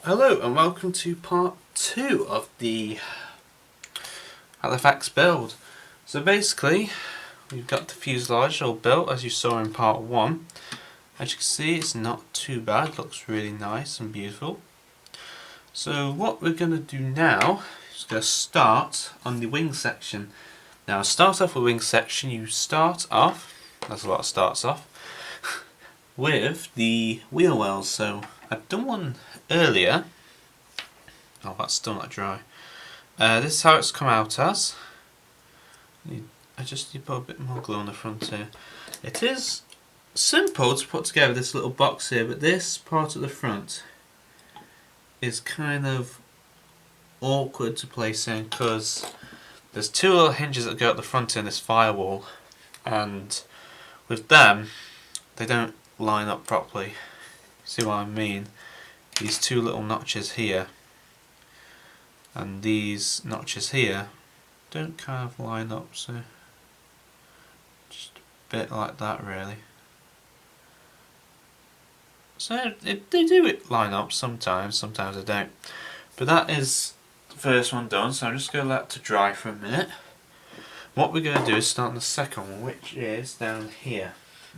Hello and welcome to part 2 of the Halifax build. So basically we've got the fuselage all built as you saw in part 1. As you can see, it's not too bad, looks really nice and beautiful. So what we're going to do now is going to start on the wing section. Now start off with wing section, you start off, that's what starts off, with the wheel wells. So I've done one earlier. Oh, that's still not dry. This is how it's come out as. I just need to put a bit more glue on the front here. It is simple to put together this little box here, but this part at the front is kind of awkward to place in because there's two little hinges that go at the front in this firewall, and with them they don't line up properly. See what I mean? These two little notches here and these notches here don't kind of line up, so just a bit like that really. So they do line up sometimes they don't. But that is the first one done, so I'm just going to let it dry for a minute. What we're going to do is start on the second one, which is down here.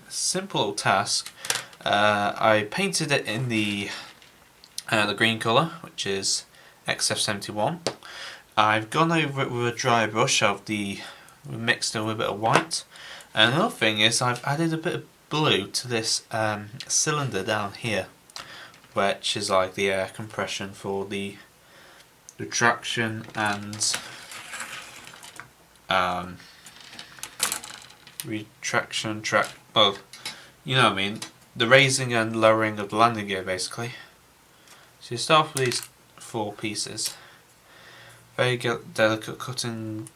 A simple little task. I painted it in the green colour, which is XF71. I've gone over it with a dry brush mixed it with a bit of white. And another thing is I've added a bit of blue to this cylinder down here, which is like the air compression for the traction and retraction well, you know what I mean, the raising and lowering of the landing gear basically. So you start with these 4 pieces. Very delicate cutting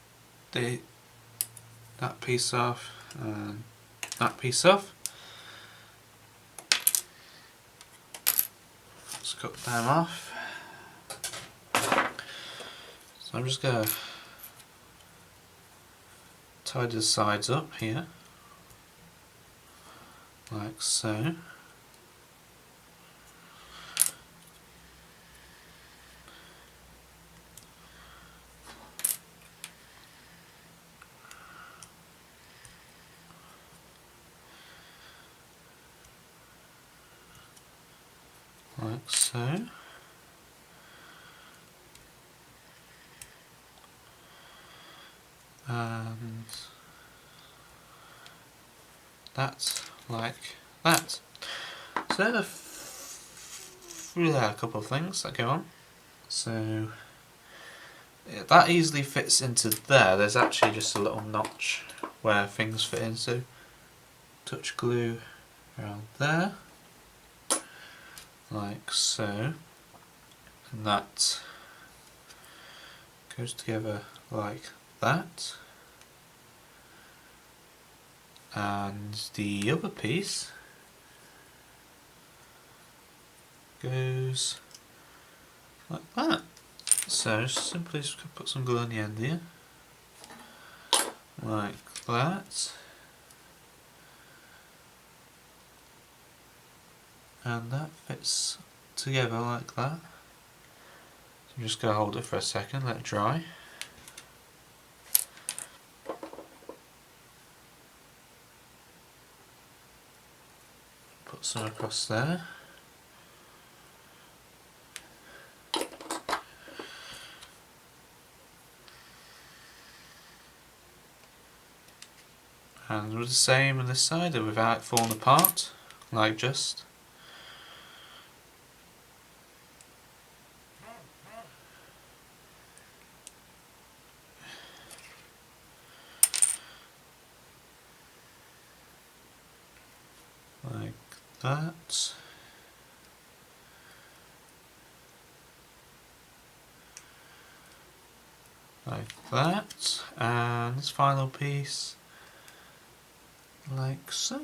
that piece off and that piece off. Let's cut them off. So I'm just going to tidy the sides up here, like so. Like so. And that's like that. So there are a couple of things that go on. So that easily fits into there. There's actually just a little notch where things fit in, so touch glue around there, like so, and that goes together like that, and the other piece goes like that. So just simply put some glue on the end here, like that, and that fits together like that. So I'm just going to hold it for a second, let it dry. Put some across there. And we'll do the same on this side without falling apart, like just. Like that. Like that. And this final piece, like so.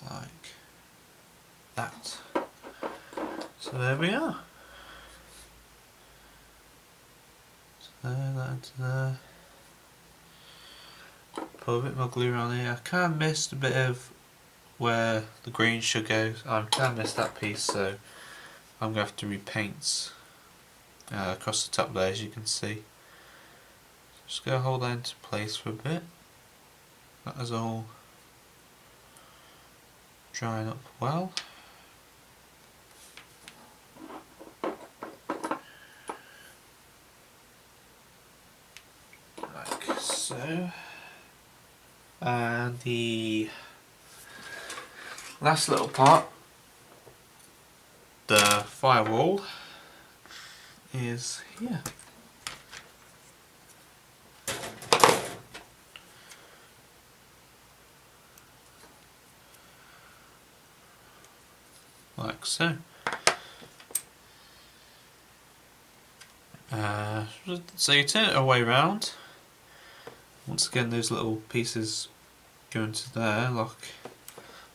Like that. So there we are. So there, that into there. put a bit more glue around here. I kind of missed a bit of where the green should go. I kind of missed that piece, so I'm going to have to repaint across the top there, as you can see. Just going to hold that into place for a bit. That is all drying up well. Like so. And the last little part, the firewall, is here. Like so. So you turn it away round. Once again, those little pieces go into there. Like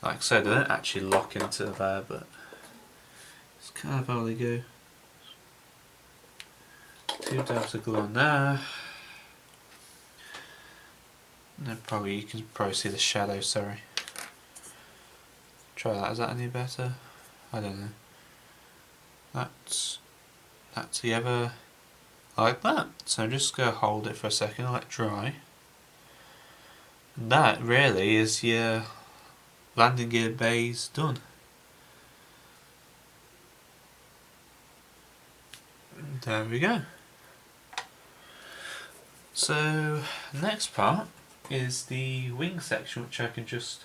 I said, they don't actually lock into there, but it's kind of how they go. 2 dabs of glue on there. No, probably you can probably see the shadow. Sorry. Try that. Is that any better? I don't know. That's together like that. So I'm just gonna hold it for a second, let it dry. And that really is your landing gear base done. And there we go. So next part is the wing section, which I can just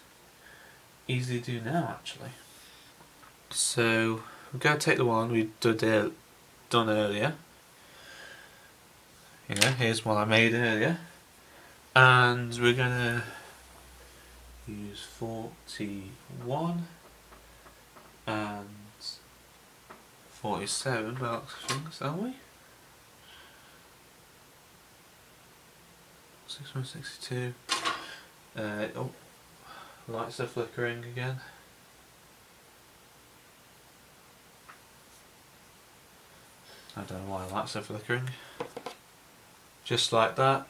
easily do now actually. So we're going to take the one we done earlier. You know, here's one I made earlier, and we're going to use 41 and 47 marks things, aren't we? 6162. Oh, lights are flickering again. I don't know why lights are flickering. Just like that.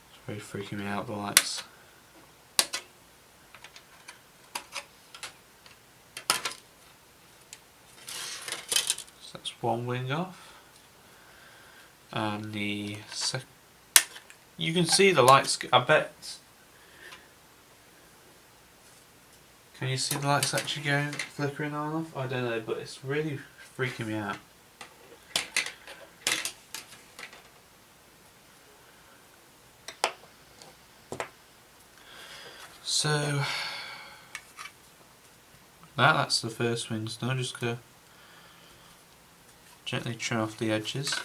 It's very freaking me out, the lights. So that's one wing off. And the second, you can see the lights, I bet. Can you see the lights actually going, flickering on and off? I don't know, but it's really freaking me out. So that's the first wing. So now just go gently trim off the edges.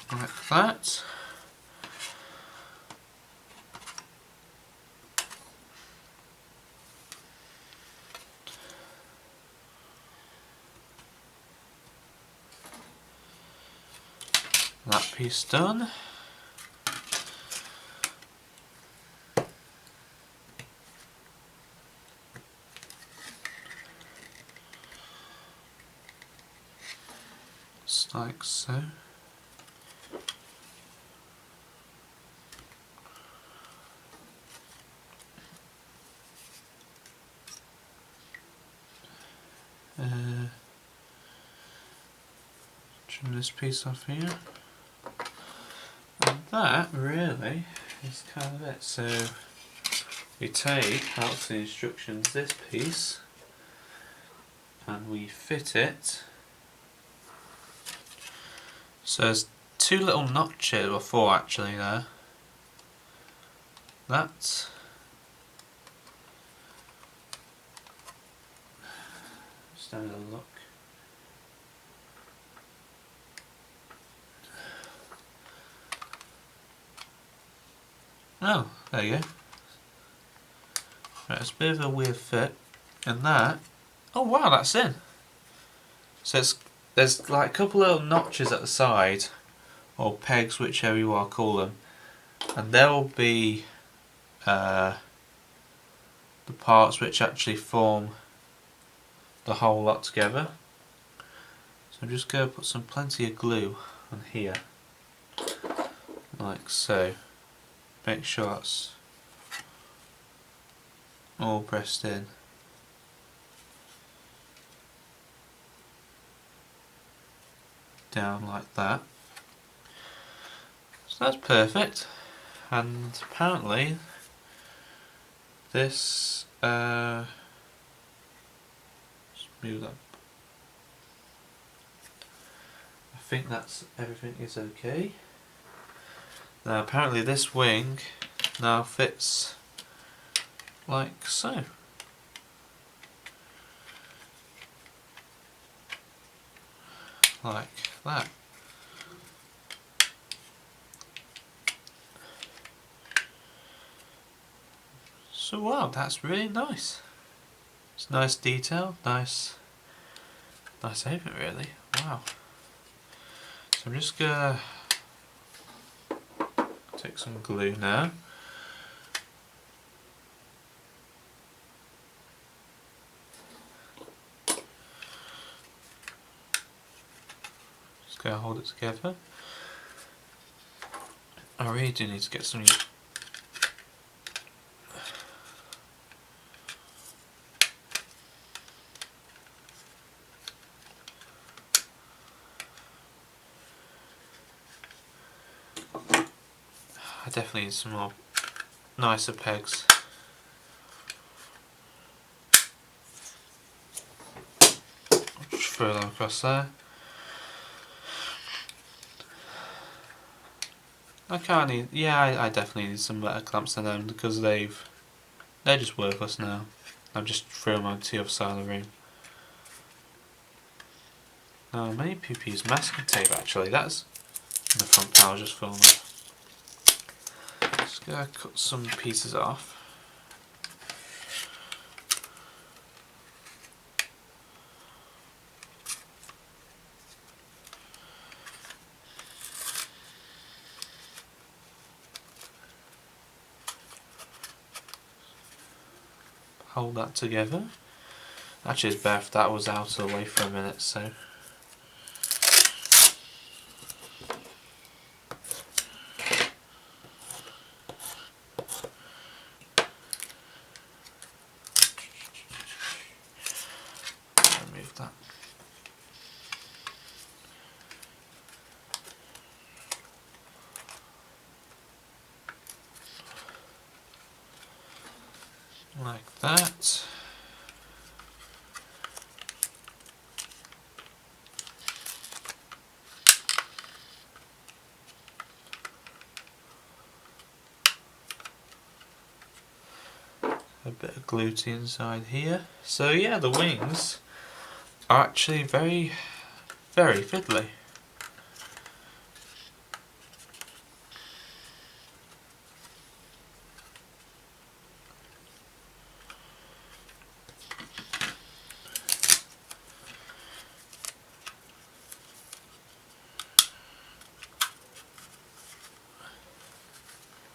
Like that. That piece done. Just like so. Trim this piece off here. And that really is kind of it. So we take out the instructions this piece and we fit it. So there's 2 little notches, or 4 actually there. That. Just having a look. Oh, there you go. Right, it's a bit of a weird fit. And that, oh wow, that's in. So there's like a couple little notches at the side or pegs, whichever you want to call them, and there will be the parts which actually form the whole lot together. So I'm just going to put some plenty of glue on here, like so. Make sure that's all pressed in. Down like that. So that's perfect. And apparently this just move that. I think that's everything is okay. Now apparently this wing now fits like so. Like that. So wow, that's really nice. It's nice detail, nice everything really. Wow. So I'm just gonna take some glue now. Just gonna hold it together. I really do need to get some. I definitely need some more nicer pegs. Just throw them across there. I definitely need some better clamps than them because they're just worthless now. I've just thrown them to the other side of the room. Now many people use masking tape actually, that's the front panel just fallen off. Just gonna cut some pieces off. Hold that together. Actually it's better if that was out of the way for a minute, so. Remove that. Like that. A bit of glue to the inside here. So yeah, the wings are actually very fiddly.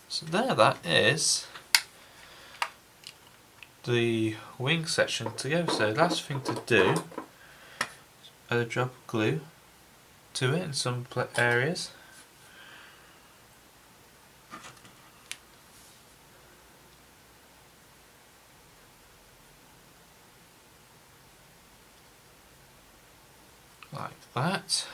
So there that is the wing section together. So last thing to do is add a drop of glue to it in some areas. Like that.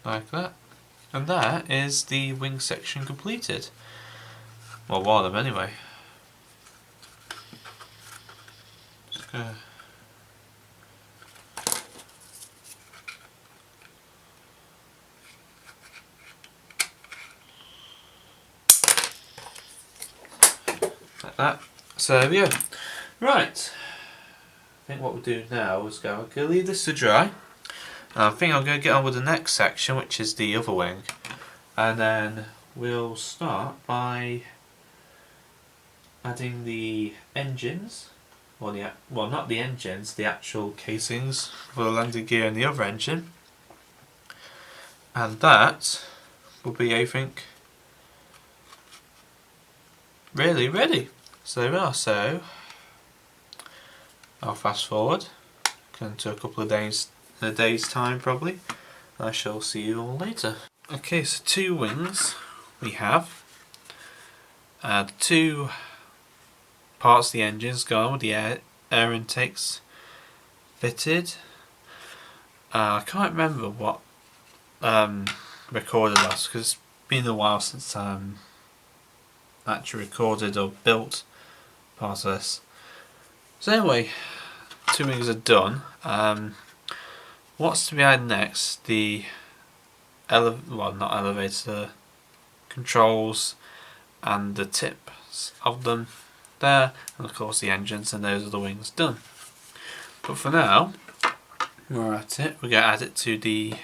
Like that. And that is the wing section completed. Well, one of them anyway. Just gonna like that. So there we go. Right. I think what we'll do now is I'm going to leave this to dry. I think I'm going to get on with the next section, which is the other wing, and then we'll start by adding the engines, well not the engines, the actual casings for the landing gear and the other engine, and that will be, I think, really ready. So there we are. So I'll fast forward into a couple of days, a day's time probably. I shall see you all later. Okay, so 2 wings we have. The 2 parts of the engines gone with the air intakes fitted. I can't remember what recorded last, because it's been a while since actually recorded or built part of this. So anyway, 2 wings are done. What's to be added next? The not elevator, controls and the tips of them there, and of course the engines, and those are the wings done. But for now, we're at it. We're going to add it to the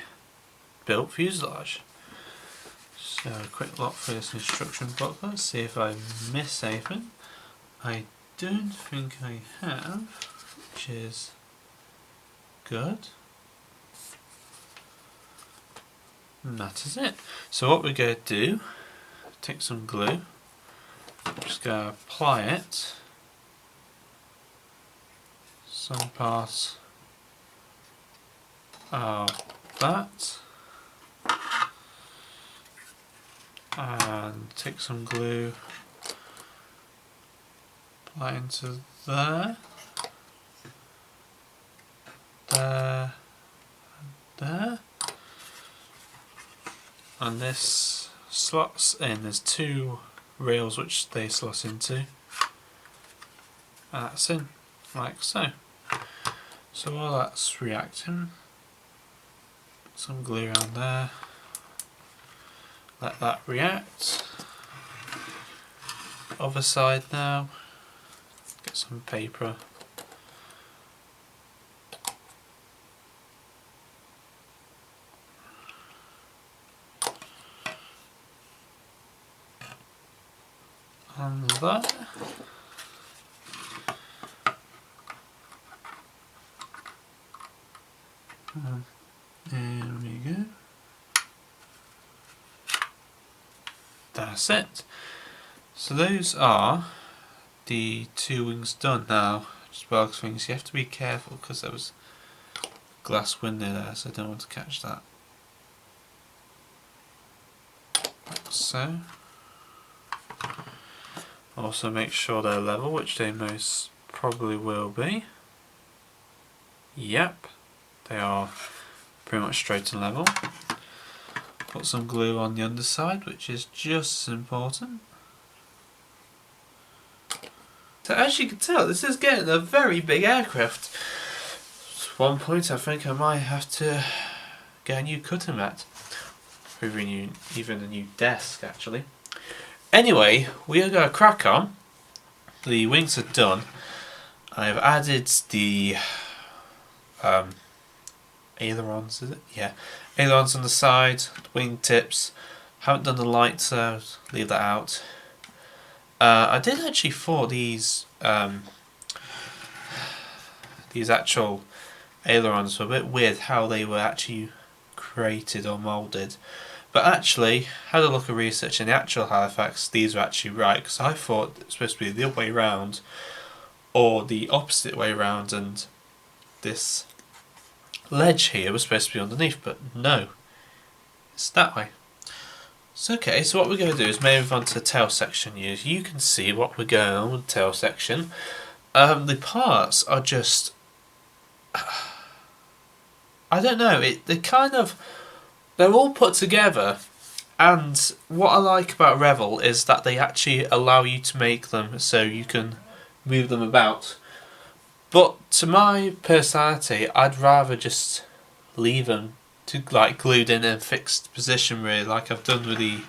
built fuselage. So a quick look through this instruction booklet, see if I missed anything. I don't think I have, which is good. And that is it. So what we're going to do, take some glue, just going to apply it some part of that, and take some glue, apply into there, there, and there, and this slots in. There's 2 rails which they slot into, and that's in, like so. So while that's reacting, put some glue around there, let that react. Other side now, get some paper. And that. There we go. That's it. So those are the 2 wings done. Now, just box things, you have to be careful because there was glass window there, so I don't want to catch that. Like so. Also make sure they're level, which they most probably will be. Yep, they are pretty much straight and level. Put some glue on the underside, which is just as important. So as you can tell, this is getting a very big aircraft. At one point I think I might have to get a new cutting mat. Or even a new desk actually. Anyway, we are going to crack on. The wings are done. I've added the ailerons, is it? Yeah. Ailerons on the side, wing tips. Haven't done the lights, so leave that out. I did actually thought these actual ailerons were a bit weird how they were actually created or moulded. But actually, had a look at research in the actual Halifax, these were actually right, because I thought it was supposed to be the other way round, or the opposite way round, and this ledge here was supposed to be underneath, but no, it's that way. So okay, so what we're going to do is move on to the tail section. You can see what we're going on with the tail section. The parts are just, I don't know, they're all put together, and what I like about Revell is that they actually allow you to make them so you can move them about. But to my personality, I'd rather just leave them to glued in a fixed position, really, like I've done with the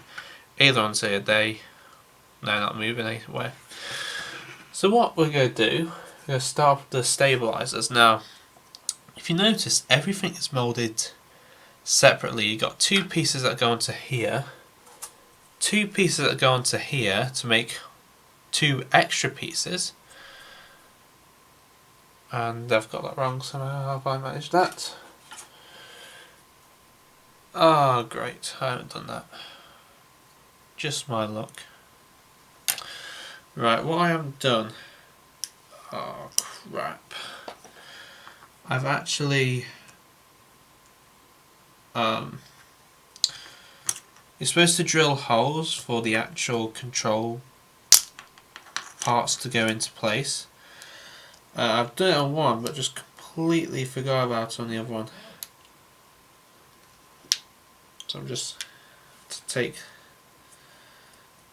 ailerons here. They're not moving anywhere. So what we're going to do, we're going to start with the stabilisers. Now, if you notice, everything is moulded separately. You've got two pieces that go onto here, two pieces that go onto here to make two extra pieces. And I've got that wrong somehow. How have I managed that? Oh great, I haven't done that. Just my luck. Right, what I haven't done... Oh crap. I've actually... you're supposed to drill holes for the actual control parts to go into place. I've done it on one, but just completely forgot about it on the other one. So I'm just to take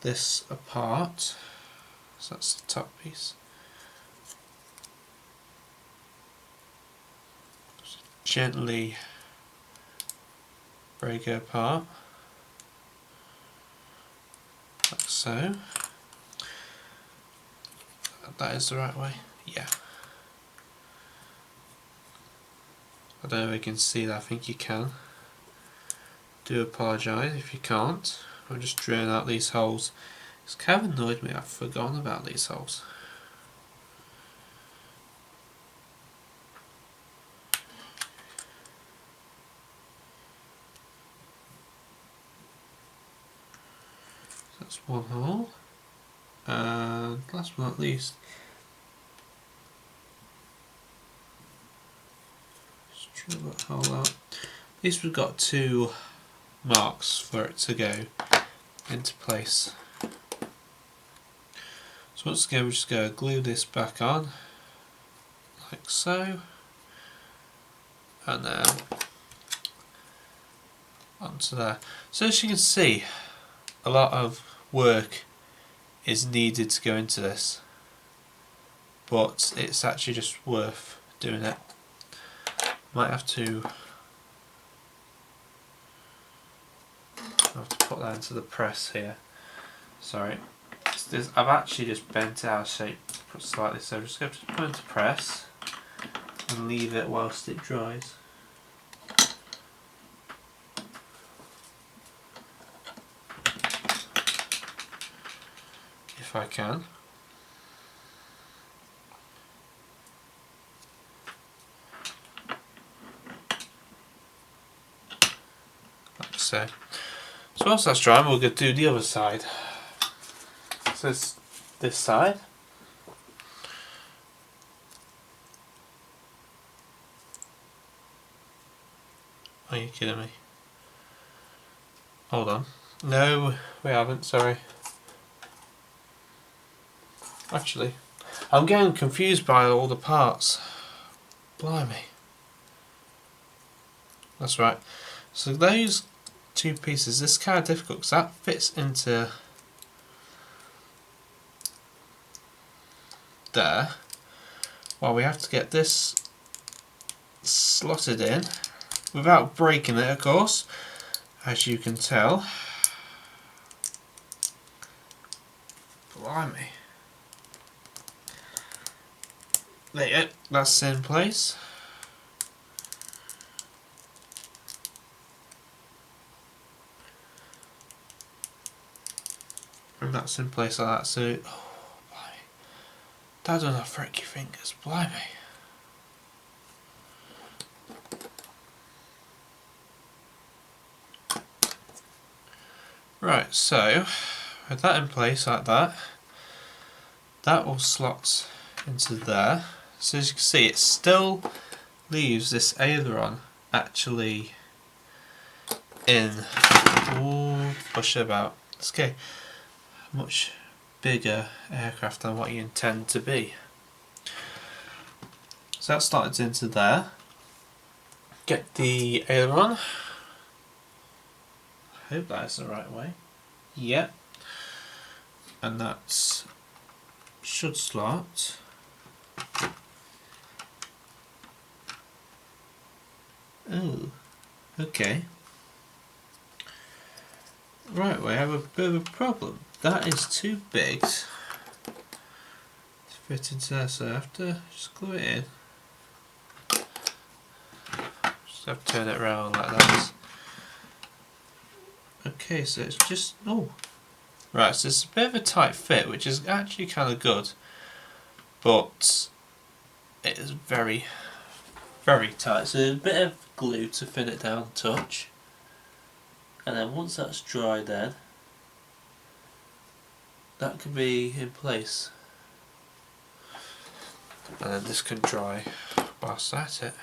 this apart. So that's the top piece. Just gently break it apart, like so. That is the right way. Yeah. I don't know if you can see that. I think you can. Do apologise if you can't. I'm just drilling out these holes. It's kind of annoyed me. I've forgotten about these holes. So that's one hole. And last but not least, just drill that hole out. At least we've got two marks for it to go into place. So once again, we're just going to glue this back on, like so, and then onto there. So as you can see, a lot of work is needed to go into this, but it's actually just worth doing it. Might have to put that into the press here. Sorry, I've actually just bent it out of shape slightly, so I'm just going to put it into press and leave it whilst it dries. If I can. Like so. So once that's dry, we're going to do the other side. So it's this side. Are you kidding me? Hold on. No, we haven't, sorry. Actually, I'm getting confused by all the parts. Blimey. That's right. So those two pieces, this is kind of difficult because that fits into there. Well, we have to get this slotted in without breaking it, of course, as you can tell. Blimey. There you go, that's in place. And that's in place like that, so... Oh, blimey. That doesn't frick your fingers, blimey. Right, so with that in place like that, that will slot into there. So as you can see, it still leaves this aileron actually in. Ooh, push it about. It's okay. Much bigger aircraft than what you intend to be. So that started into there. Get the aileron. I hope that is the right way. Yep. And that's should slot. Oh, okay. Right, we have a bit of a problem. That is too big to fit into there, so I have to just glue it in. Just have to turn it around like that. Okay, so it's just, oh, right, so it's a bit of a tight fit, which is actually kind of good, but it is very, very tight. So a bit of glue to fit it down a touch, and then once that's dry, then that can be in place, and then this can dry whilst at it.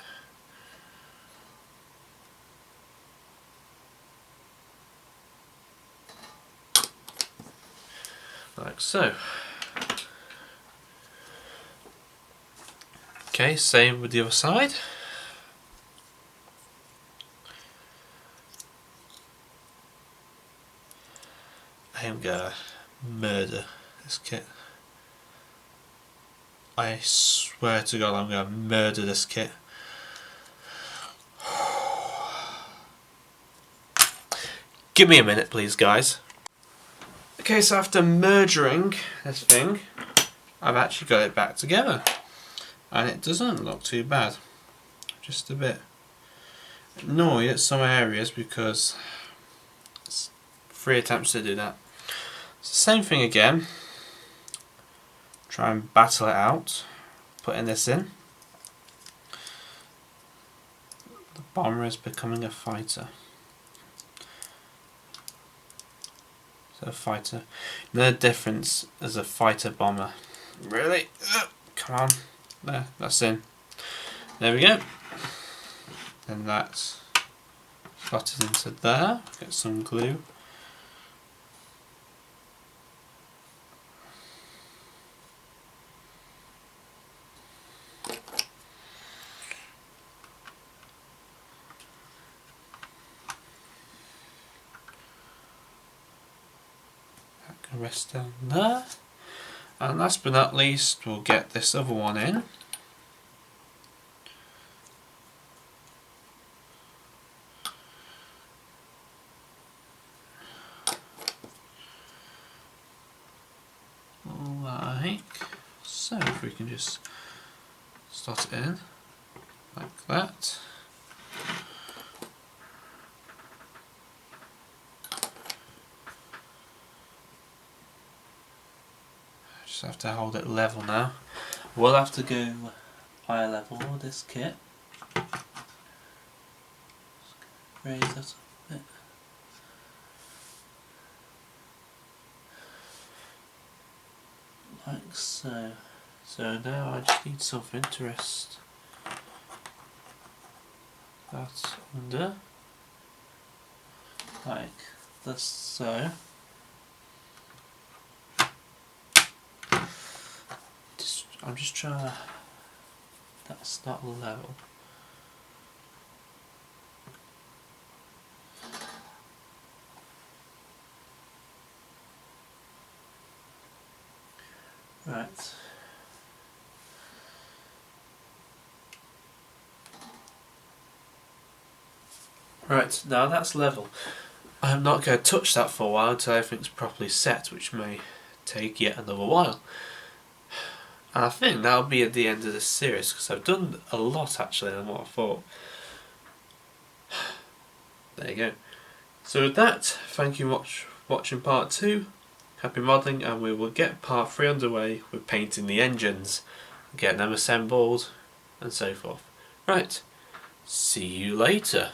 Like so. Okay, same with the other side. I am gonna murder this kit. I swear to God, I'm gonna murder this kit. Give me a minute, please, guys. Okay, so after murdering this thing, I've actually got it back together. And it doesn't look too bad. Just a bit annoyed at some areas because it's 3 attempts to do that. It's the same thing again. Try and battle it out. Putting this in. The bomber is becoming a fighter. So a fighter. No difference as a fighter bomber. Really? Come on. There, that's in. There we go. And that's slotted into there. Get some glue. That can rest down there. And last but not least, we'll get this other one in. Like so. If we can just slot it in like that. Just have to hold it level now. We'll have to go eye level with this kit. Raise that up a bit. Like so. So now I just need something to rest that under. Like this, so. I'm just trying to, that's not level. Right. Right, now that's level. I'm not going to touch that for a while until everything's properly set, which may take yet another while. And I think that'll be at the end of this series, because I've done a lot actually than what I thought. There you go. So with that, thank you much for watching part 2. Happy modelling, and we will get part 3 underway with painting the engines, getting them assembled and so forth. Right, see you later.